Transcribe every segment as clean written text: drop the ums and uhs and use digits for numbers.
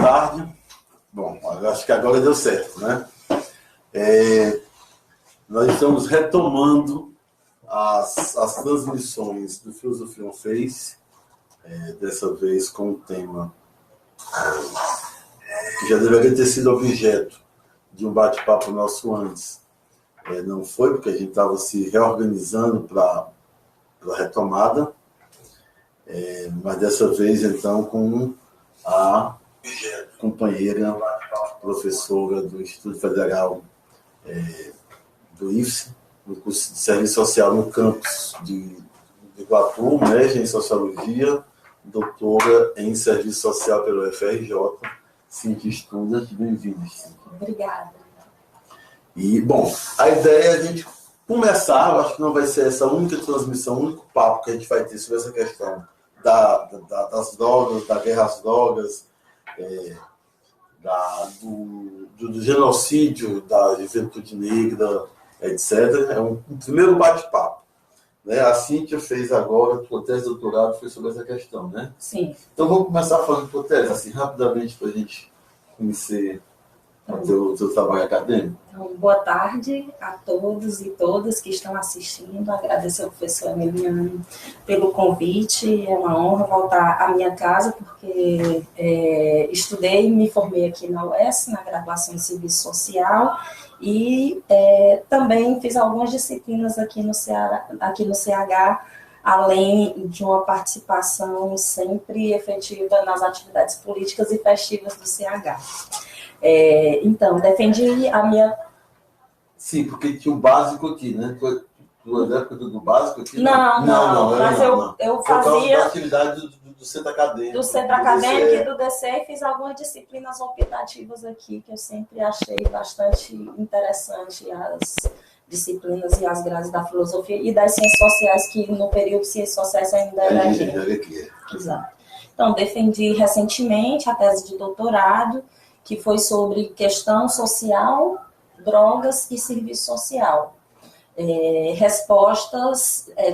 tarde. Bom, acho que agora deu certo, né? Nós estamos retomando as transmissões do Filosofia on Face, dessa vez com um tema que já deveria ter sido objeto de um bate-papo nosso antes. Não foi, porque a gente estava se reorganizando para a retomada, mas dessa vez, então, com a companheira, professora do Instituto Federal do IFSE, no curso de Serviço Social no campus de Iguatu, mestre em Sociologia, doutora em Serviço Social pelo UFRJ, Cíntia Studas. Bem-vinda, Cíntia. Obrigada. E, bom, a ideia é a gente começar, eu acho que não vai ser essa única transmissão, o único papo que a gente vai ter sobre essa questão das drogas, da guerra às drogas, do genocídio da juventude negra, etc. É um primeiro bate-papo. Né? A Cíntia fez agora, a sua tese de doutorado foi sobre essa questão, né? Sim. Então vamos começar falando de sua tese, assim, rapidamente, para a gente conhecer o seu trabalho acadêmico. Então, boa tarde a todos e todas que estão assistindo. Agradecer ao professor Emiliano pelo convite. É uma honra voltar à minha casa, porque estudei e me formei aqui na UES, na graduação em Serviço Social, e também fiz algumas disciplinas aqui no CH, além de uma participação sempre efetiva nas atividades políticas e festivas do CH. Então, defendi a minha... Sim, porque tinha o básico aqui, né? Tu época do básico aqui? Não, mas eu fazia... da atividade do centro acadêmico. Do centro acadêmico e do DCE, e fiz algumas disciplinas optativas aqui, que eu sempre achei bastante interessante, as disciplinas e as grades da filosofia e das ciências sociais, que no período de ciências sociais ainda era aqui. Exato. Então, defendi recentemente a tese de doutorado, que foi sobre questão social, drogas e serviço social.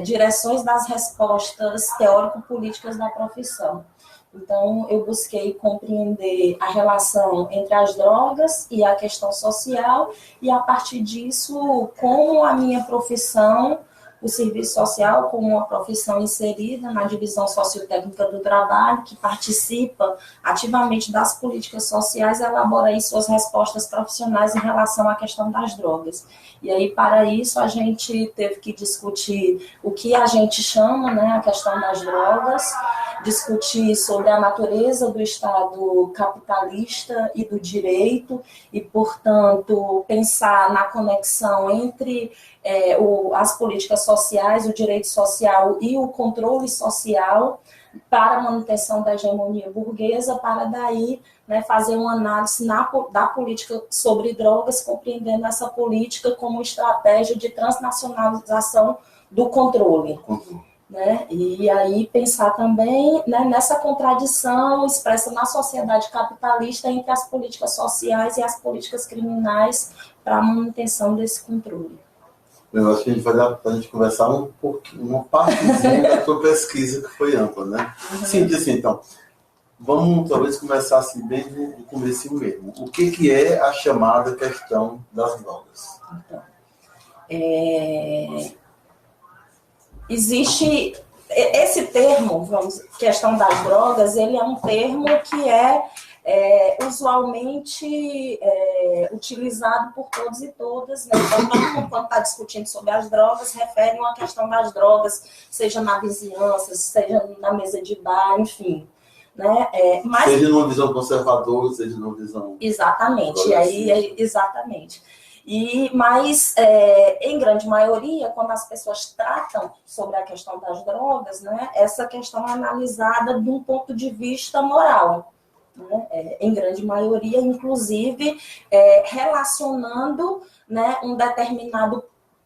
Direções das respostas teórico-políticas da profissão. Então, eu busquei compreender a relação entre as drogas e a questão social, e a partir disso, como a minha profissão, o serviço social, como uma profissão inserida na divisão sociotécnica do trabalho, que participa ativamente das políticas sociais, elabora aí suas respostas profissionais em relação à questão das drogas. E aí, para isso, a gente teve que discutir o que a gente chama, né, a questão das drogas, discutir sobre a natureza do Estado capitalista e do direito, e, portanto, pensar na conexão entre as políticas sociais, o direito social e o controle social para a manutenção da hegemonia burguesa, para daí, né, fazer uma análise da política sobre drogas, compreendendo essa política como estratégia de transnacionalização do controle. Né? E aí pensar também, né, nessa contradição expressa na sociedade capitalista entre as políticas sociais e as políticas criminais para a manutenção desse controle. Eu acho que a gente vai dar para a gente conversar um pouquinho, uma partezinha da tua pesquisa, que foi ampla, né? Sim, assim, então, vamos talvez começar assim, bem do começo mesmo. O que é a chamada questão das drogas? Então, existe esse termo, questão das drogas, ele é um termo que usualmente utilizado por todos e todas, né? Então, todo mundo, quando está discutindo sobre as drogas, refere a uma questão das drogas, seja na vizinhança, seja na mesa de bar, enfim. Né? Seja numa visão conservadora, seja numa visão... Exatamente, exatamente. Mas, em grande maioria, quando as pessoas tratam sobre a questão das drogas, né, essa questão é analisada de um ponto de vista moral. Né, em grande maioria, inclusive, relacionando, né, um determinado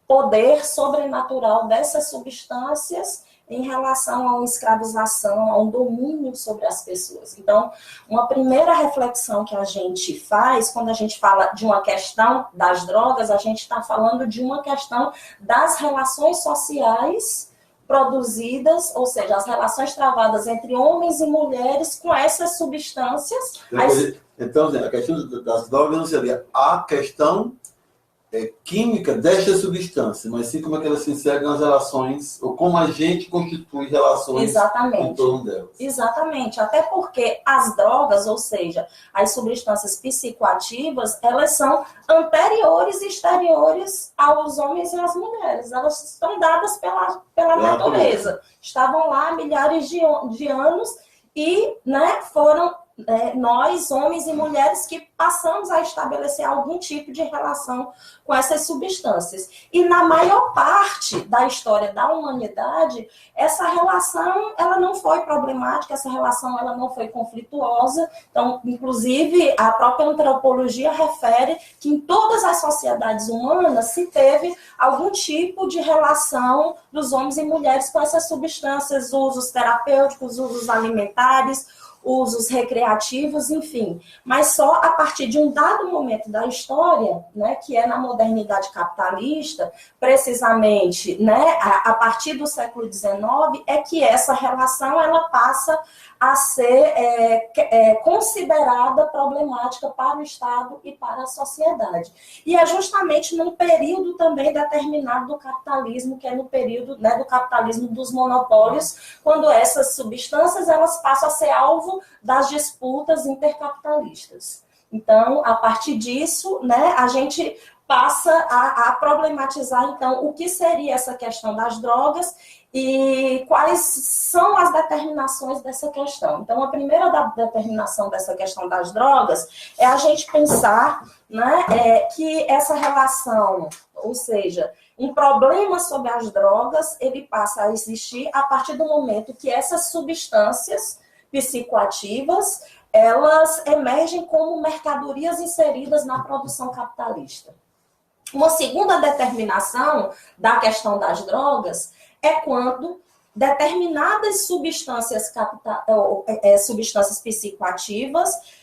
poder sobrenatural dessas substâncias em relação a uma escravização, a um domínio sobre as pessoas. Então, uma primeira reflexão que a gente faz, quando a gente fala de uma questão das drogas, a gente está falando de uma questão das relações sociais produzidas, ou seja, as relações travadas entre homens e mulheres com essas substâncias. Então, a questão das drogas não seria a questão química desta substância, mas sim como é que elas se inserem nas relações, ou como a gente constitui relações em torno delas. Exatamente, até porque as drogas, ou seja, as substâncias psicoativas, elas são anteriores e exteriores aos homens e às mulheres, elas estão dadas pela natureza, estavam lá há milhares de anos e, né, foram nós, homens e mulheres, que passamos a estabelecer algum tipo de relação com essas substâncias. E na maior parte da história da humanidade, essa relação ela não foi problemática, essa relação ela não foi conflituosa. Então, inclusive, a própria antropologia refere que em todas as sociedades humanas se teve algum tipo de relação dos homens e mulheres com essas substâncias, usos terapêuticos, usos alimentares, usos recreativos, enfim. Mas só a partir de um dado momento da história, né, que é na modernidade capitalista, precisamente, né, a partir do século XIX, é que essa relação ela passa a ser considerada problemática para o Estado e para a sociedade. E é justamente num período também determinado do capitalismo, que é no período, né, do capitalismo dos monopólios, quando essas substâncias elas passam a ser alvo das disputas intercapitalistas. Então, a partir disso, né, a gente passa a problematizar, então, o que seria essa questão das drogas e quais são as determinações dessa questão. Então, a primeira determinação dessa questão das drogas é a gente pensar, né, que essa relação, ou seja, um problema sobre as drogas, ele passa a existir a partir do momento que essas substâncias psicoativas, elas emergem como mercadorias inseridas na produção capitalista. Uma segunda determinação da questão das drogas é quando determinadas substâncias psicoativas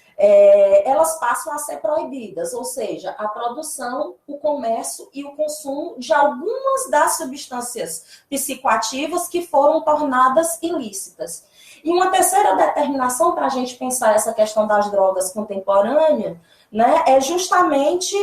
elas passam a ser proibidas, ou seja, a produção, o comércio e o consumo de algumas das substâncias psicoativas que foram tornadas ilícitas. E uma terceira determinação para a gente pensar essa questão das drogas contemporânea, né, é justamente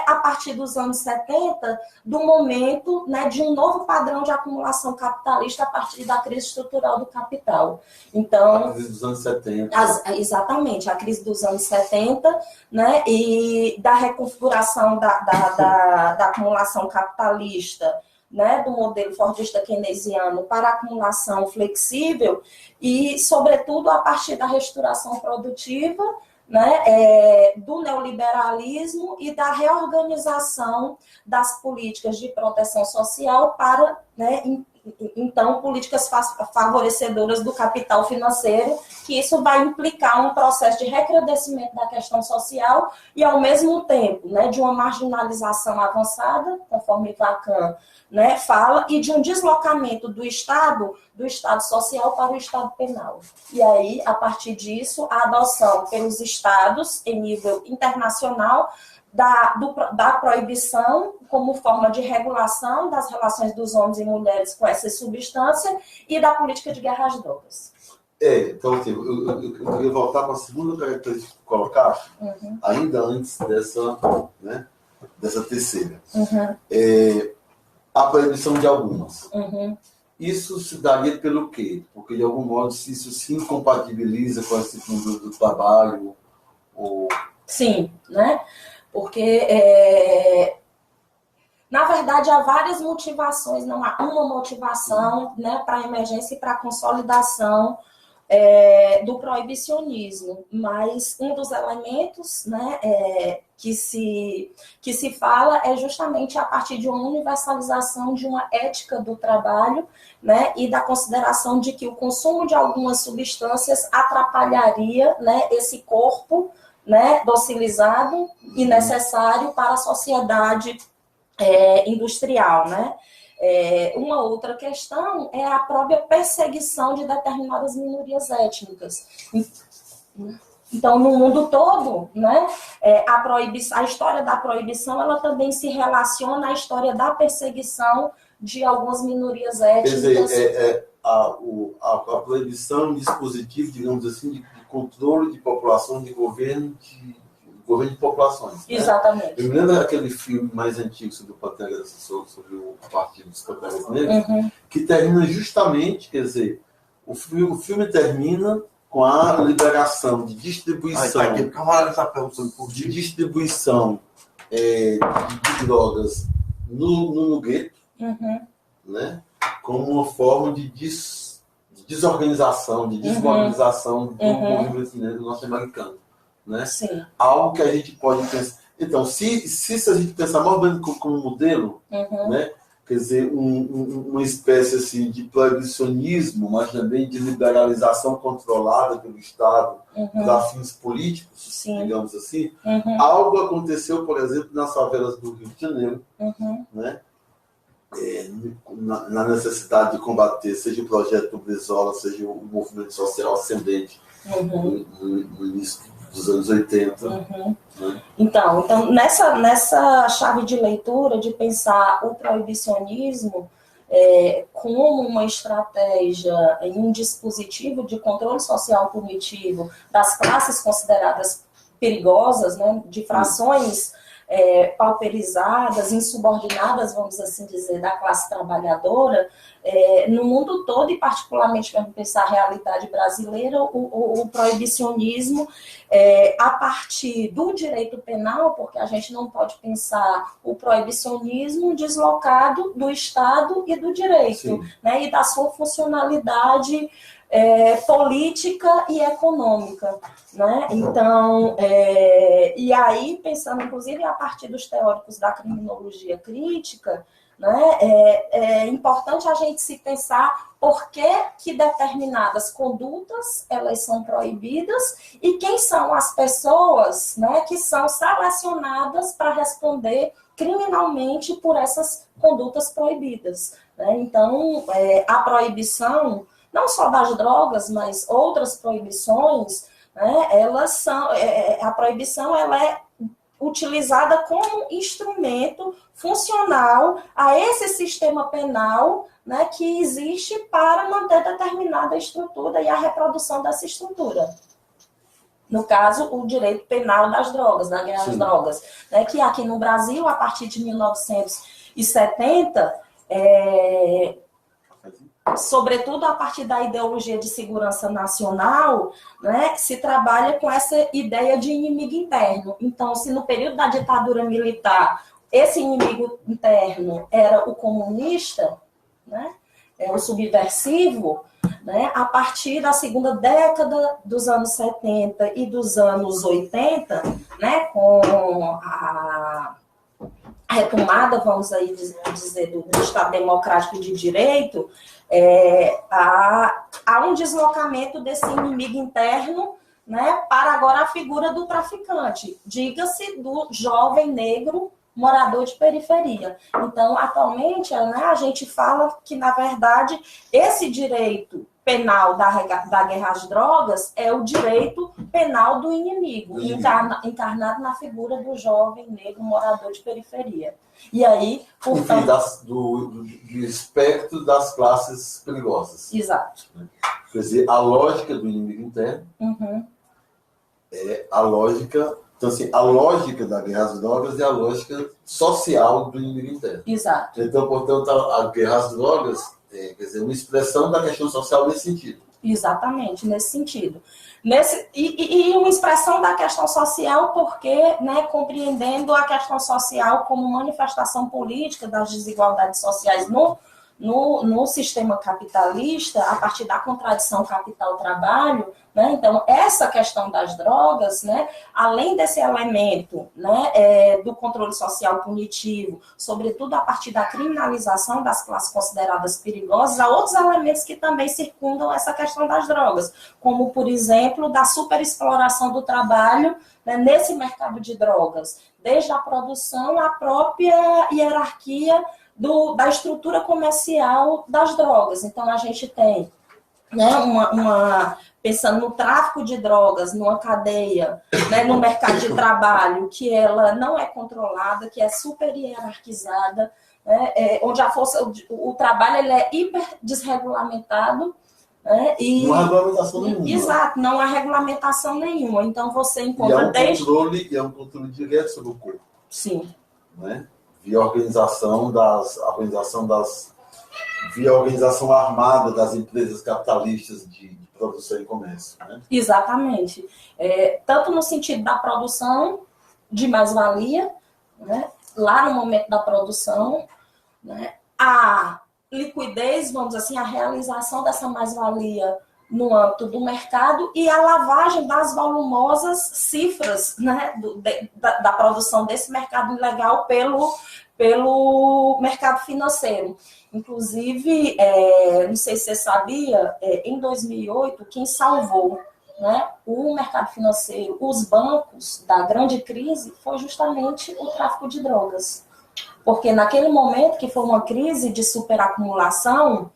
a partir dos anos 70, do momento, né, de um novo padrão de acumulação capitalista a partir da crise estrutural do capital. Então, a crise dos anos 70. Exatamente, a crise dos anos 70, né, e da reconfiguração da acumulação capitalista, né, do modelo fordista keynesiano para a acumulação flexível e, sobretudo, a partir da reestruturação produtiva, né, do neoliberalismo e da reorganização das políticas de proteção social para, né, então, políticas favorecedoras do capital financeiro, que isso vai implicar um processo de recrudescimento da questão social e, ao mesmo tempo, né, de uma marginalização avançada, conforme Lacan, né, fala, e de um deslocamento do Estado social para o Estado penal. E aí, a partir disso, a adoção pelos Estados, em nível internacional, da proibição como forma de regulação das relações dos homens e mulheres com essa substância e da política de guerra às drogas. Então, assim, eu queria voltar para a segunda característica que colocaste, ainda antes dessa terceira. A proibição de algumas. Isso se daria pelo quê? Porque, de algum modo, isso se incompatibiliza com esse fundo do trabalho? Ou... Sim, né? Porque, na verdade, há várias motivações, não há uma motivação, né, para a emergência e para a consolidação do proibicionismo, mas um dos elementos, né, que se fala é justamente a partir de uma universalização de uma ética do trabalho, né, e da consideração de que o consumo de algumas substâncias atrapalharia, né, esse corpo, né, docilizado e necessário para a sociedade industrial, né? Uma outra questão é a própria perseguição de determinadas minorias étnicas. Então, no mundo todo, né, a história da proibição, ela também se relaciona à história da perseguição de algumas minorias étnicas. Quer dizer, a proibição é um dispositivo, digamos assim, de controle de população, de governo de populações. Né? Exatamente. Eu me lembro daquele filme mais antigo sobre o Pantera, sobre o Partido dos Panteras Negras, que termina justamente, quer dizer, o filme termina com a liberação de distribuição, de distribuição de drogas no gueto, né? Como uma forma de desorganização, de desmoralização do movimento negro norte-americano. Né? Sim. Algo que a gente pode pensar. Então, se a gente pensar mais ou menos como modelo, né? Quer dizer, uma espécie assim, de proibicionismo, mas também de liberalização controlada pelo Estado para fins políticos, Sim. digamos assim, algo aconteceu, por exemplo, nas favelas do Rio de Janeiro, né? Na necessidade de combater, seja o projeto do Brizola, seja o movimento social ascendente no início dos anos 80. Né? Então nessa chave de leitura, de pensar o proibicionismo como uma estratégia e um dispositivo de controle social punitivo das classes consideradas perigosas, né, de frações pauperizadas, insubordinadas, vamos assim dizer, da classe trabalhadora, no mundo todo, e particularmente, vamos pensar a realidade brasileira, o proibicionismo, a partir do direito penal, porque a gente não pode pensar o proibicionismo deslocado do Estado e do direito, né, e da sua funcionalidade política e econômica, né? Então, e aí, pensando inclusive a partir dos teóricos da criminologia crítica, né, é importante a gente se pensar por que determinadas condutas elas são proibidas e quem são as pessoas, né, que são selecionadas para responder criminalmente por essas condutas proibidas, né? Então, a proibição não só das drogas, mas outras proibições, né, elas são, a proibição ela é utilizada como instrumento funcional a esse sistema penal, né, que existe para manter determinada estrutura e a reprodução dessa estrutura. No caso, o direito penal das drogas, da guerra às drogas, né, que aqui no Brasil, a partir de 1970, sobretudo a partir da ideologia de segurança nacional, né, se trabalha com essa ideia de inimigo interno. Então, se no período da ditadura militar esse inimigo interno era o comunista, né, o subversivo, né, a partir da segunda década dos anos 70 e dos anos 80, né, com a retomada, vamos aí dizer, do Estado Democrático de Direito, há um deslocamento desse inimigo interno, né, para agora a figura do traficante, diga-se do jovem negro morador de periferia. Então, atualmente, né, a gente fala que, na verdade, esse direito penal da guerra às drogas é o direito penal do inimigo, encarnado na figura do jovem negro morador de periferia. E aí, portanto... do espectro das classes perigosas. Exato. Quer dizer, a lógica do inimigo interno é a lógica... Então, assim, a lógica da guerra às drogas é a lógica social do inimigo interno. Exato. Então, portanto, a guerra às drogas quer dizer, uma expressão da questão social nesse sentido. Exatamente, nesse sentido. E uma expressão da questão social porque, né, compreendendo a questão social como manifestação política das desigualdades sociais no sistema capitalista, a partir da contradição capital-trabalho, né? Então, essa questão das drogas, né, além desse elemento, né, do controle social punitivo, sobretudo a partir da criminalização das classes consideradas perigosas, há outros elementos que também circundam essa questão das drogas, como, por exemplo, da superexploração do trabalho, né, nesse mercado de drogas, desde a produção à própria hierarquia da estrutura comercial das drogas. Então, a gente tem, né, uma pensando no tráfico de drogas, numa cadeia, né, no mercado de trabalho, que ela não é controlada, que é super hierarquizada, né, onde a força, o trabalho ele é hiper desregulamentado, né, e não há regulamentação nenhuma. Exato, não há regulamentação nenhuma. Então você encontra é um controle direto sobre o corpo. Sim. Né? Via organização armada das empresas capitalistas de produção e comércio. Né? Exatamente. Tanto no sentido da produção de mais-valia, né? Lá no momento da produção, né? A liquidez, vamos dizer assim, a realização dessa mais-valia no âmbito do mercado e a lavagem das volumosas cifras, né? da produção desse mercado ilegal pelo mercado financeiro. Inclusive, não sei se você sabia, em 2008, quem salvou, né, o mercado financeiro, os bancos da grande crise, foi justamente o tráfico de drogas. Porque naquele momento, que foi uma crise de superacumulação,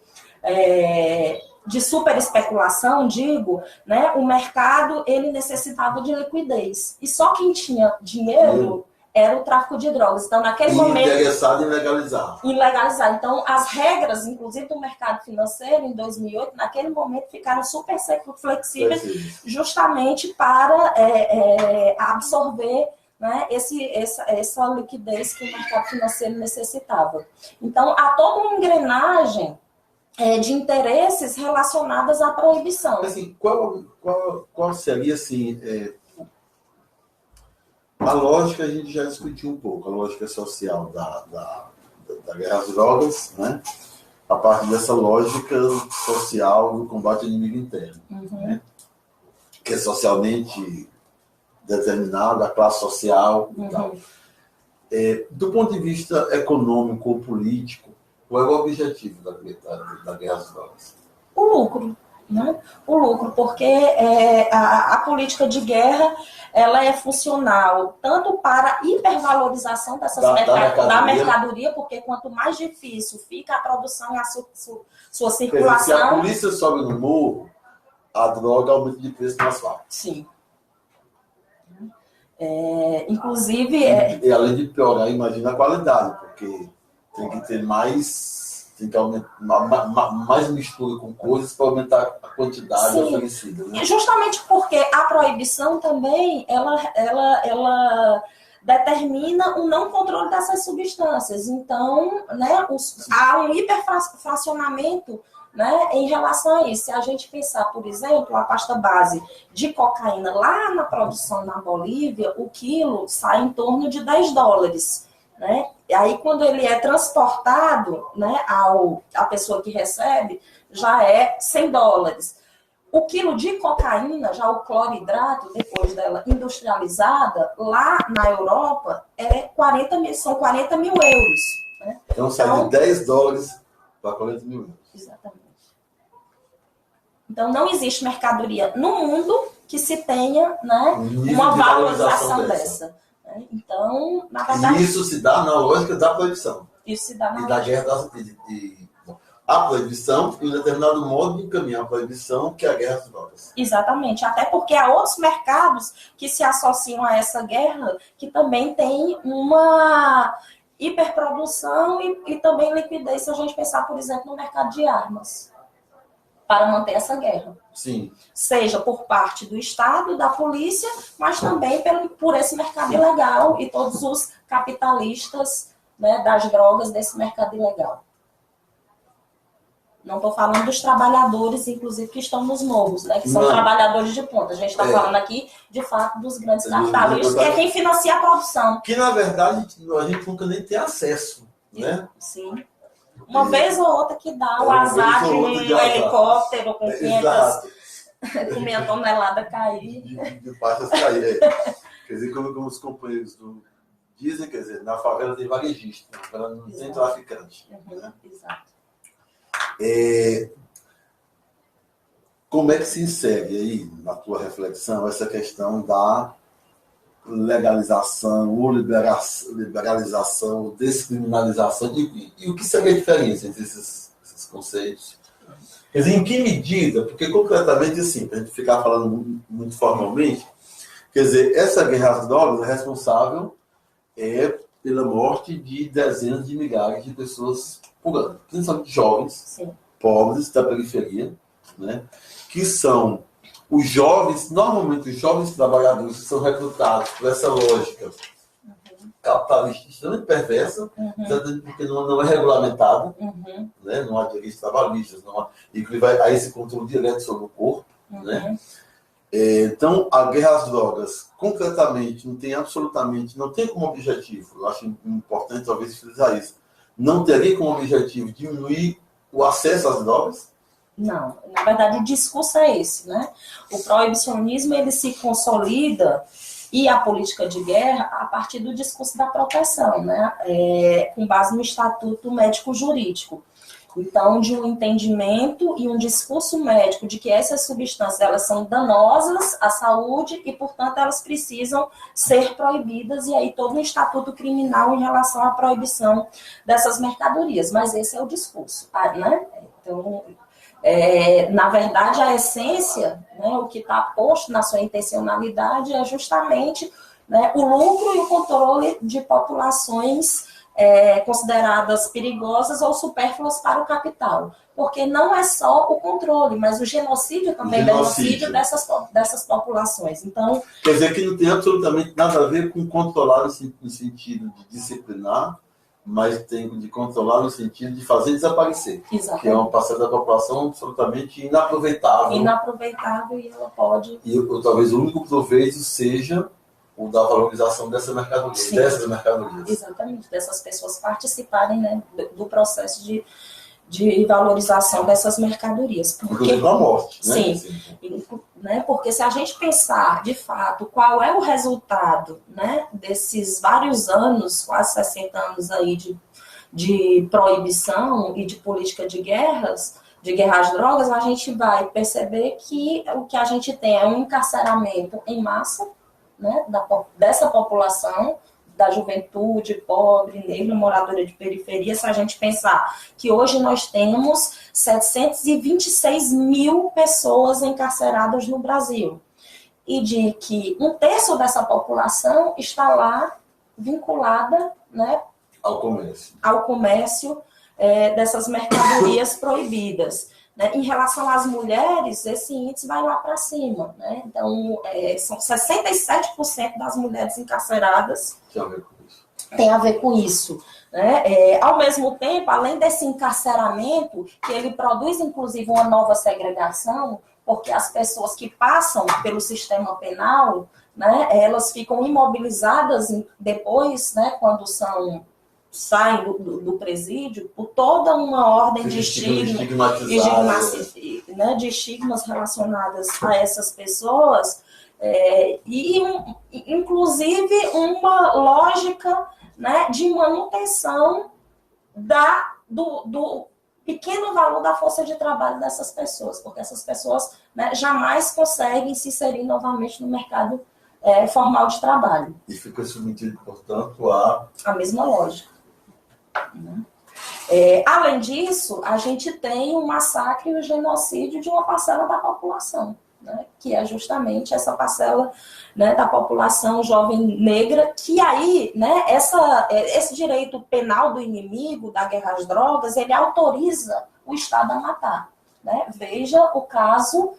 de superespeculação, digo, né, o mercado ele necessitava de liquidez. E só quem tinha dinheiro era o tráfico de drogas. Então, naquele momento... Interessado em legalizar. Em legalizar. Então, as regras, inclusive do mercado financeiro, em 2008, naquele momento, ficaram super flexíveis, justamente para absorver, né, essa liquidez que o mercado financeiro necessitava. Então, há toda uma engrenagem de interesses relacionadas à proibição. Assim, qual seria, assim... A lógica a gente já discutiu um pouco, a lógica social da guerra às drogas, né? A partir dessa lógica social do combate ao inimigo interno, né? Que é socialmente determinado, a classe social e tal. Do ponto de vista econômico ou político, qual é o objetivo da guerra às drogas? O lucro. Né? O lucro, porque a política de guerra ela é funcional tanto para a hipervalorização da mercadoria, porque quanto mais difícil fica a produção e a sua circulação... Se a polícia sobe no morro, a droga aumenta de preço no asfalto. Sim. Inclusive... E além de piorar, imagina a qualidade, porque tem que ter mais... Tem que aumentar mais mistura com coisas para aumentar a quantidade oferecida. Né? Justamente porque a proibição também, ela determina o não controle dessas substâncias. Então, né, há um hiperfracionamento, né, em relação a isso. Se a gente pensar, por exemplo, a pasta base de cocaína lá na produção na Bolívia, o quilo sai em torno de $10. Né? E aí, quando ele é transportado, né, a pessoa que recebe, já é $100. O quilo de cocaína, já o cloridrato, depois dela industrializada, lá na Europa, são 40 mil euros. Né? Então, sai de $10 para 40 mil euros. Exatamente. Então, não existe mercadoria no mundo que se tenha, né, uma valorização dessa. Então, na verdade... Isso se dá na lógica da proibição. Isso se dá na lógica da guerra a proibição e um determinado modo de encaminhar a proibição, que é a guerra às drogas. Exatamente. Até porque há outros mercados que se associam a essa guerra, que também tem uma hiperprodução e também liquidez, se a gente pensar, por exemplo, no mercado de armas, para manter essa guerra. Sim. Seja por parte do Estado, da polícia, mas também por esse mercado ilegal e todos os capitalistas, né, das drogas desse mercado ilegal. Não estou falando dos trabalhadores, inclusive, que estão nos morros, né, que são trabalhadores de ponta. A gente está falando aqui, de fato, dos grandes capitalistas, que é quem financia a produção. Que, na verdade, a gente nunca nem tem acesso, né? Sim. Uma vez ou outra que dá o azar de um helicóptero com 500 toneladas cair. De pastas cair, Quer dizer, como os companheiros dizem, quer dizer, na favela tem varejista, na favela não tem traficante. Né? Exato. Como é que se insere aí, na tua reflexão, essa questão da legalização ou liberalização, descriminalização, e o que seria a diferença entre esses conceitos? Quer dizer, em que medida? Porque concretamente, assim, para a gente ficar falando muito formalmente, quer dizer, essa guerra às drogas é responsável pela morte de dezenas de milhares de pessoas por ano, principalmente jovens, Sim. pobres da periferia, né? Que são os jovens, normalmente os jovens trabalhadores que são recrutados por essa lógica capitalista extremamente perversa, exatamente porque não é regulamentada, né? Não há direitos trabalhistas, não há, inclusive há esse controle direto sobre o corpo, né? Então, a guerra às drogas, concretamente, não tem como objetivo, eu acho importante talvez frisar isso, não teria como objetivo diminuir o acesso às drogas? Não, na verdade o discurso é esse, né? O proibicionismo, ele se consolida, e a política de guerra, a partir do discurso da proteção, né? Com base no Estatuto Médico-Jurídico. Então, de um entendimento e um discurso médico de que essas substâncias elas são danosas à saúde e, portanto, elas precisam ser proibidas, e aí todo um estatuto criminal em relação à proibição dessas mercadorias. Mas esse é o discurso, né? Então, na verdade, a essência, né, o que está posto na sua intencionalidade é justamente, né, o lucro e o controle de populações consideradas perigosas ou supérfluas para o capital. Porque não é só o controle, mas o genocídio também é genocídio dessas populações. Então, quer dizer que não tem absolutamente nada a ver com controlar no sentido de disciplinar, mas tem de controlar no sentido de fazer desaparecer. Exatamente. Que é uma parcela da população absolutamente inaproveitável. Inaproveitável, e ela pode... E talvez o único proveito seja o da valorização dessas mercadorias. Exatamente, dessas pessoas participarem, né, do processo de valorização dessas mercadorias. Inclusive a morte, né? Sim, né? Porque se a gente pensar, de fato, qual é o resultado, né, desses vários anos, quase 60 anos aí de proibição e de política de guerra às drogas, a gente vai perceber que o que a gente tem é um encarceramento em massa, né, dessa população, da juventude pobre, negra, moradora de periferia. Se a gente pensar que hoje nós temos 726 mil pessoas encarceradas no Brasil, e de que 1/3 dessa população está lá vinculada, né, ao comércio dessas mercadorias proibidas. Né? Em relação às mulheres, esse índice vai lá para cima. Né? Então, são 67% das mulheres encarceradas tem a ver com isso. Né? Ao mesmo tempo, além desse encarceramento, que ele produz, inclusive, uma nova segregação, porque as pessoas que passam pelo sistema penal, né, elas ficam imobilizadas depois, né, quando saem do presídio, por toda uma ordem de estigmas relacionadas a essas pessoas, inclusive uma lógica, né, de manutenção do pequeno valor da força de trabalho dessas pessoas, porque essas pessoas, né, jamais conseguem se inserir novamente no mercado formal de trabalho. E fica submetido, portanto, a mesma lógica. Né? Além disso, a gente tem o massacre e o genocídio de uma parcela da população, né? Que é justamente essa parcela, né, da população jovem negra, que aí, né, esse direito penal do inimigo, da guerra às drogas, ele autoriza o Estado a matar. Né? Veja o caso,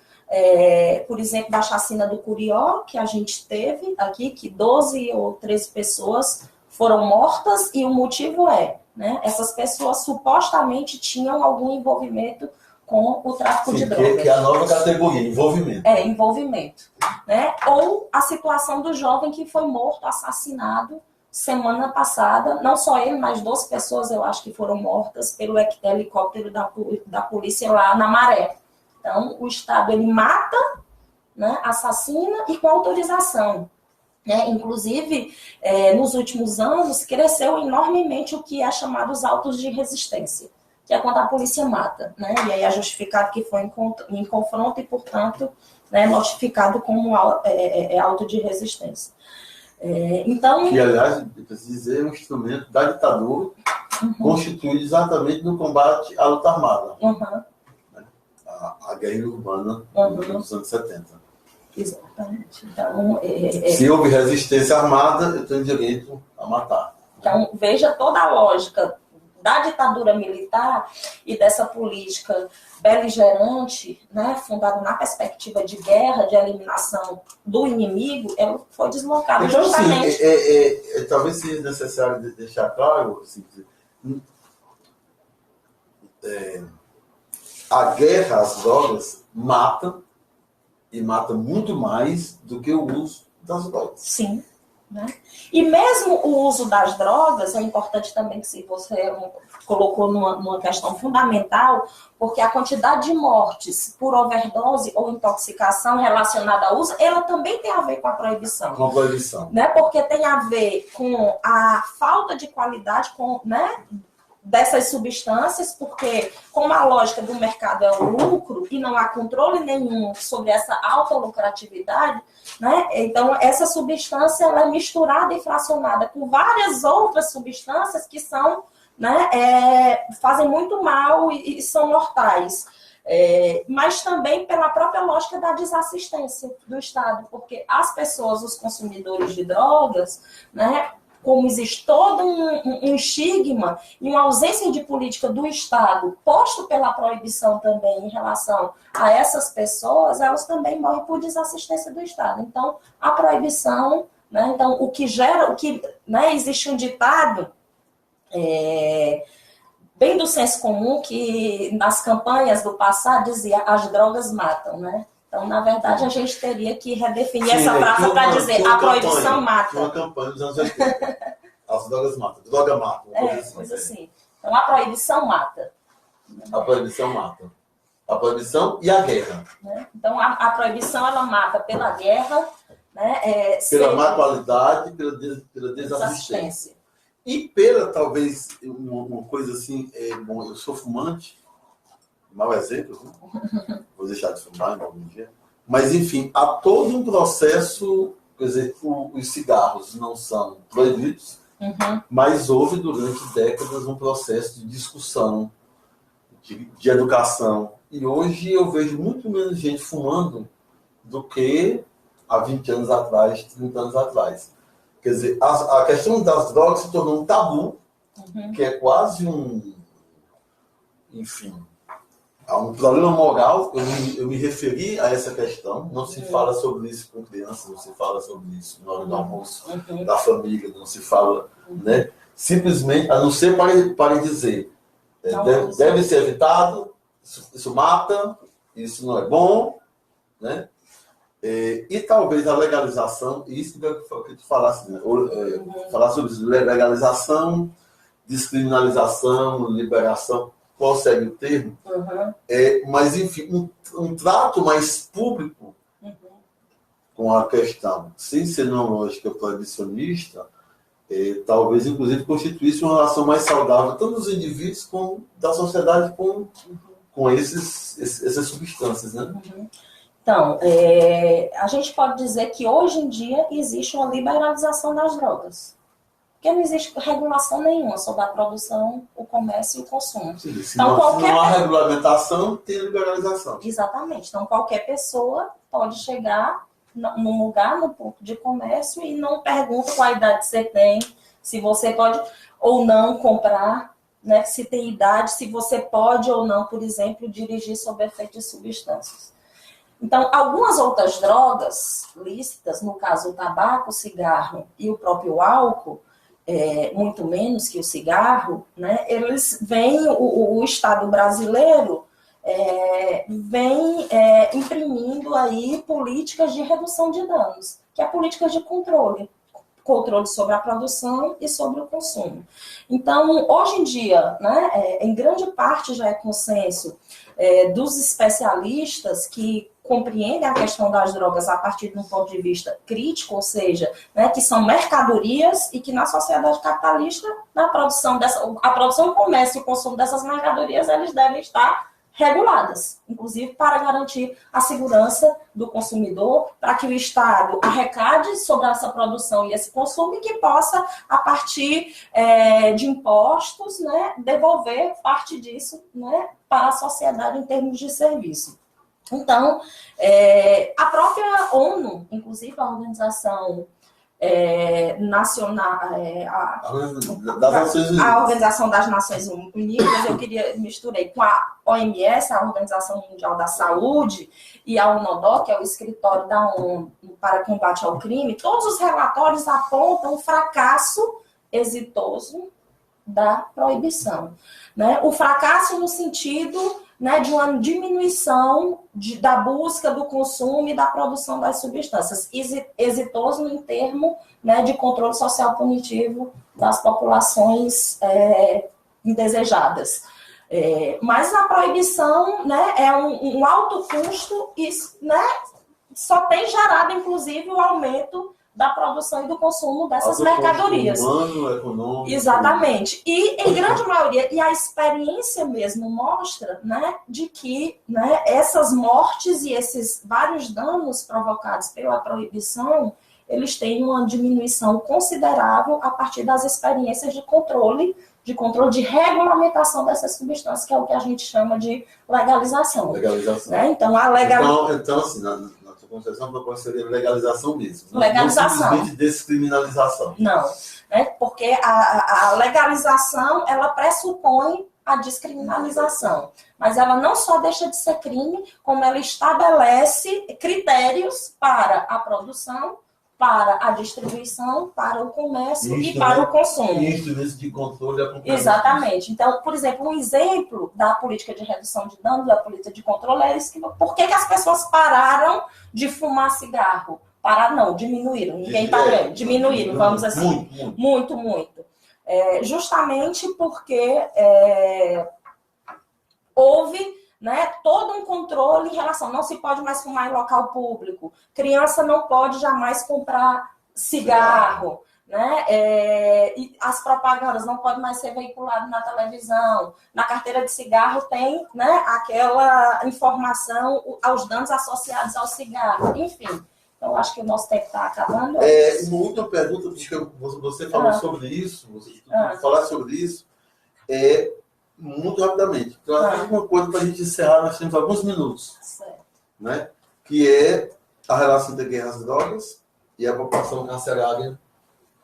por exemplo, da chacina do Curió, que a gente teve aqui, que 12 ou 13 pessoas foram mortas, e o motivo né, essas pessoas supostamente tinham algum envolvimento com o tráfico de drogas. Que é a nova categoria, envolvimento. Envolvimento. Né? Ou a situação do jovem que foi morto, assassinado, semana passada, não só ele, mas 12 pessoas, eu acho que foram mortas pelo helicóptero da polícia lá na Maré. Então, o Estado, ele mata, né, assassina e com autorização. Inclusive, nos últimos anos, cresceu enormemente o que é chamado os autos de resistência, que é quando a polícia mata, né? E aí é justificado que foi em confronto e, portanto, né, notificado como auto de resistência. Então, que, aliás, preciso dizer, é um instrumento da ditadura, constituído exatamente no combate à luta armada. a guerra urbana nos anos 70. Exatamente. Então, se houve resistência armada, eu tenho direito a matar. Então, veja toda a lógica da ditadura militar e dessa política beligerante, né, fundada na perspectiva de guerra, de eliminação do inimigo, ela foi deslocada então, justamente... talvez seja necessário deixar claro, assim, a guerra às drogas mata, e mata muito mais do que o uso das drogas. Sim. Né? E mesmo o uso das drogas, é importante também que se você colocou numa questão fundamental, porque a quantidade de mortes por overdose ou intoxicação relacionada ao uso, ela também tem a ver com a proibição. Com a proibição. Né? Porque tem a ver com a falta de qualidade, né, dessas substâncias, porque como a lógica do mercado é o lucro e não há controle nenhum sobre essa alta lucratividade, né? Então essa substância ela é misturada e fracionada com várias outras substâncias que são, né, fazem muito mal e são mortais. Mas também pela própria lógica da desassistência do Estado, porque as pessoas, os consumidores de drogas, né, como existe todo um estigma e uma ausência de política do Estado, posto pela proibição também em relação a essas pessoas, elas também morrem por desassistência do Estado. Então, a proibição, né, então, né, existe um ditado bem do senso comum que nas campanhas do passado dizia as drogas matam, né? Então, na verdade, a gente teria que redefinir essa frase para dizer a proibição mata. Uma campanha dos anos 80. As drogas matam. Droga mata. Coisa assim. Então, a proibição mata. A proibição mata. A proibição e a guerra. Né? Então, a proibição, ela mata pela guerra, né? Pela má qualidade, pela desassistência. E pela, talvez, uma coisa assim, bom, eu sou fumante, mau exemplo, né? Vou deixar de fumar em algum dia. Mas, enfim, há todo um processo, quer dizer, os cigarros não são proibidos, mas houve durante décadas um processo de discussão, de educação. E hoje eu vejo muito menos gente fumando do que há 20 anos atrás, 30 anos atrás. Quer dizer, a questão das drogas se tornou um tabu, que é quase enfim, há um problema moral. Eu me referi a essa questão. Não se fala sobre isso com crianças, não se fala sobre isso na hora do almoço da família, não se fala, né? Simplesmente, a não ser para dizer, deve ser evitado, isso mata, isso não é bom, né? E talvez a legalização, isso que eu te falasse, né? Falar sobre isso, legalização, descriminalização, liberação, qual seria o termo? Mas, enfim, um trato mais público com a questão, sem ser numa lógica proibicionista, talvez, inclusive, constituísse uma relação mais saudável, tanto dos indivíduos como da sociedade com essas substâncias, né? Então, a gente pode dizer que hoje em dia existe uma liberalização das drogas. Porque não existe regulação nenhuma sobre a produção, o comércio e o consumo. Sim, se não há regulamentação, tem liberalização. Exatamente. Então, qualquer pessoa pode chegar num lugar, no ponto de comércio, e não pergunta qual idade você tem, se você pode ou não comprar, né, se tem idade, se você pode ou não, por exemplo, dirigir sob efeito de substâncias. Então, algumas outras drogas lícitas, no caso o tabaco, o cigarro e o próprio álcool, muito menos que o cigarro, né, eles vêm, o Estado brasileiro vem imprimindo aí políticas de redução de danos, que é políticas de controle sobre a produção e sobre o consumo. Então, hoje em dia, né, em grande parte já é consenso dos especialistas que compreendem a questão das drogas a partir de um ponto de vista crítico, ou seja, né, que são mercadorias e que na sociedade capitalista, a produção, o comércio e o consumo dessas mercadorias, eles devem estar reguladas, inclusive para garantir a segurança do consumidor, para que o Estado arrecade sobre essa produção e esse consumo e que possa, a partir de impostos, né, devolver parte disso, né, para a sociedade em termos de serviço. Então, a própria ONU, inclusive a Organização Nacional, a Organização das Nações Unidas, eu misturei com a OMS, a Organização Mundial da Saúde, e a UNODO, que é o escritório da ONU para combate ao crime, todos os relatórios apontam o fracasso exitoso da proibição. Né? O fracasso no sentido, né, de uma diminuição da busca, do consumo e da produção das substâncias. Exitoso em termos, né, de controle social punitivo das populações indesejadas. Mas a proibição, né, é um alto custo e, né, só tem gerado, inclusive, o aumento da produção e do consumo dessas mercadorias. Humano, econômico. Exatamente. E, em grande maioria, e a experiência mesmo mostra, né, de que, né, essas mortes e esses vários danos provocados pela proibição, eles têm uma diminuição considerável a partir das experiências de controle de regulamentação dessas substâncias, que é o que a gente chama de legalização. Né? Então, a legalização... Então, assim, na sua concepção, a proposta seria legalização mesmo. Legalização. Não simplesmente descriminalização. Não, né? Porque a legalização, ela pressupõe a descriminalização. Mas ela não só deixa de ser crime, como ela estabelece critérios para a produção, para a distribuição, para o comércio e para o consumo. E instrumentos de controle e acompanhamento. Exatamente. Então, por exemplo, um exemplo da política de redução de danos, da política de controle, é isso. Por que as pessoas pararam de fumar cigarro? Não, diminuíram. Ninguém está vendo. Diminuíram, vamos assim. Muito. Justamente porque houve, né, todo um controle em relação, não se pode mais fumar em local público, criança não pode jamais comprar cigarro, né, e as propagandas não podem mais ser veiculadas na televisão, na carteira de cigarro tem, né, aquela informação aos danos associados ao cigarro, enfim. Então, acho que o nosso tempo está acabando. Uma última pergunta, porque você falou sobre isso, falar sobre isso, muito rapidamente. Então, uma coisa para a gente encerrar, nós temos alguns minutos. Certo. Né? Que é a relação entre guerra às drogas e a população carcerária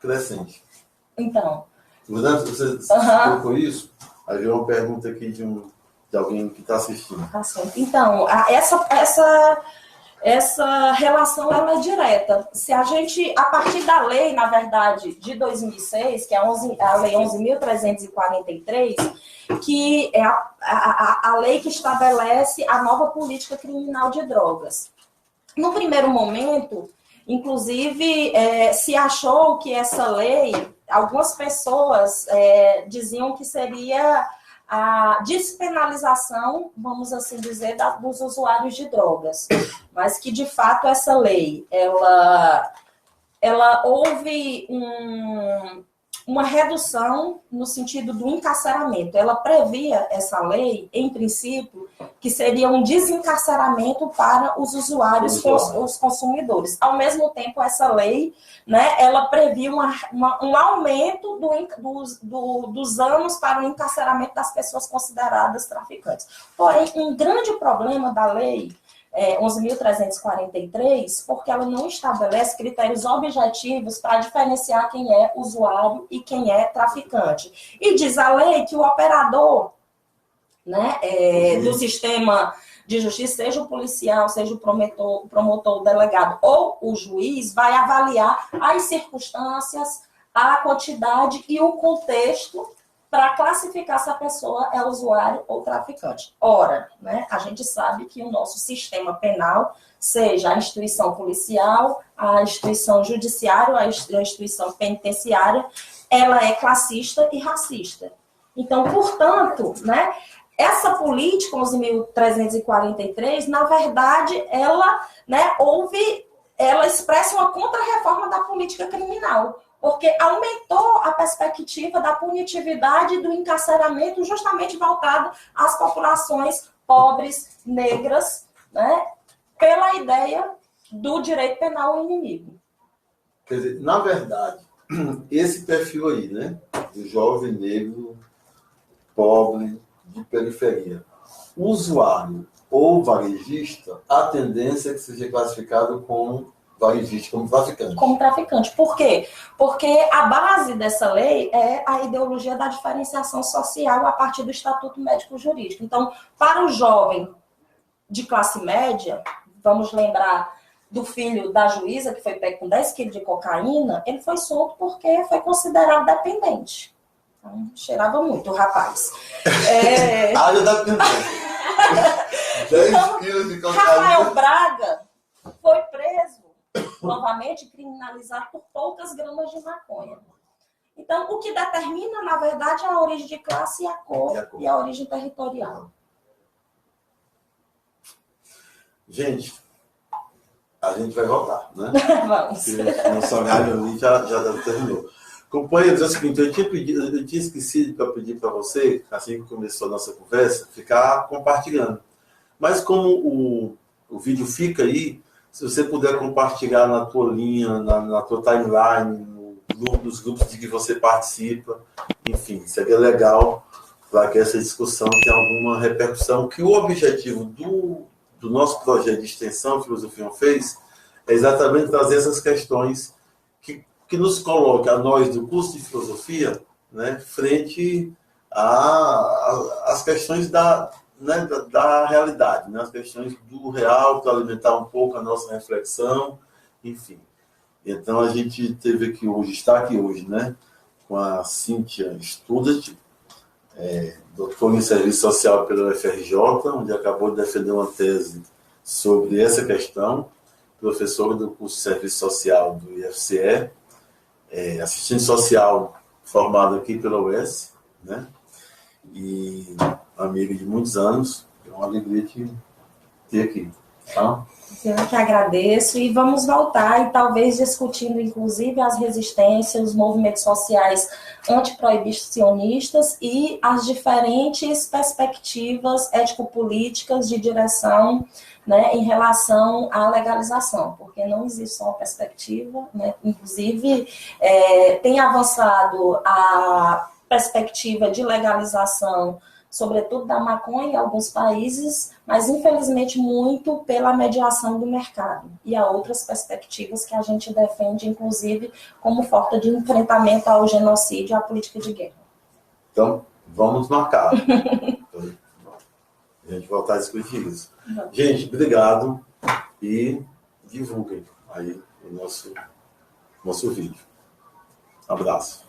crescente. Então. Você colocou isso? Aí veio uma pergunta aqui de alguém que está assistindo. Tá certo. Então, essa relação ela é direta. Se a gente, a partir da lei, na verdade, de 2006, que é a Lei 11.343, que é a lei que estabelece a nova política criminal de drogas. No primeiro momento, inclusive, se achou que essa lei, algumas pessoas diziam que seria a despenalização, vamos assim dizer, dos usuários de drogas. Mas que, de fato, essa lei, ela houve uma redução no sentido do encarceramento. Ela previa, essa lei, em princípio, que seria um desencarceramento para os usuários, os consumidores. Ao mesmo tempo, essa lei, né, ela previa um aumento dos anos para o encarceramento das pessoas consideradas traficantes. Porém, um grande problema da lei 11.343, porque ela não estabelece critérios objetivos para diferenciar quem é usuário e quem é traficante. E diz a lei que o operador, né, do sistema de justiça, seja o policial, seja o promotor, o delegado ou o juiz, vai avaliar as circunstâncias, a quantidade e o contexto para classificar se a pessoa é usuário ou traficante. Ora, né, a gente sabe que o nosso sistema penal, seja a instituição policial, a instituição judiciária, a instituição penitenciária, ela é classista e racista. Então, portanto, né, essa política 11.343, na verdade, ela expressa uma contra-reforma da política criminal, porque aumentou a perspectiva da punitividade e do encarceramento justamente voltado às populações pobres, negras, né, pela ideia do direito penal ao inimigo. Quer dizer, na verdade, esse perfil aí, né, do jovem negro, pobre, de periferia, usuário ou varejista, a tendência é que seja classificado como varejista, como traficante. Como traficante. Por quê? Porque a base dessa lei é a ideologia da diferenciação social a partir do Estatuto Médico-Jurídico. Então, para o jovem de classe média, vamos lembrar do filho da juíza, que foi pego com 10 quilos de cocaína, ele foi solto porque foi considerado dependente. Então, cheirava muito o rapaz. Área da dependência. 10 quilos de cocaína. Rafael Braga foi preso, novamente criminalizado por poucas gramas de maconha. Então, o que determina, na verdade, é a origem de classe e a cor. E a origem territorial. Gente, a gente vai voltar, né? Vamos. Porque nosso horário ali já terminou. Companheiros, é o seguinte, eu tinha esquecido para pedir para você, assim que começou a nossa conversa, ficar compartilhando. Mas como o vídeo fica aí, se você puder compartilhar na tua linha, na tua timeline, nos grupos de que você participa, enfim, seria legal para que essa discussão tenha alguma repercussão, que o objetivo do nosso projeto de extensão Filosofia fez é exatamente trazer essas questões que nos coloca a nós do curso de filosofia, né, frente às questões da realidade, né, as questões do real, para alimentar um pouco a nossa reflexão, enfim. Então a gente está aqui hoje, né, com a Cíntia Studat, doutora em Serviço Social pela UFRJ, onde acabou de defender uma tese sobre essa questão, professora do curso de Serviço Social do IFCE, assistente social formado aqui pela UES, né? E amiga de muitos anos. É uma alegria te ter aqui. Tá? Eu que agradeço e vamos voltar e talvez discutindo inclusive as resistências, os movimentos sociais antiproibicionistas e as diferentes perspectivas ético-políticas de direção, né, em relação à legalização, porque não existe só uma perspectiva, né, inclusive tem avançado a perspectiva de legalização, sobretudo da maconha em alguns países, mas infelizmente muito pela mediação do mercado. E há outras perspectivas que a gente defende, inclusive, como forma de enfrentamento ao genocídio e à política de guerra. Então, vamos marcar. A gente voltar a discutir isso. Gente, obrigado e divulguem aí o nosso vídeo. Um abraço.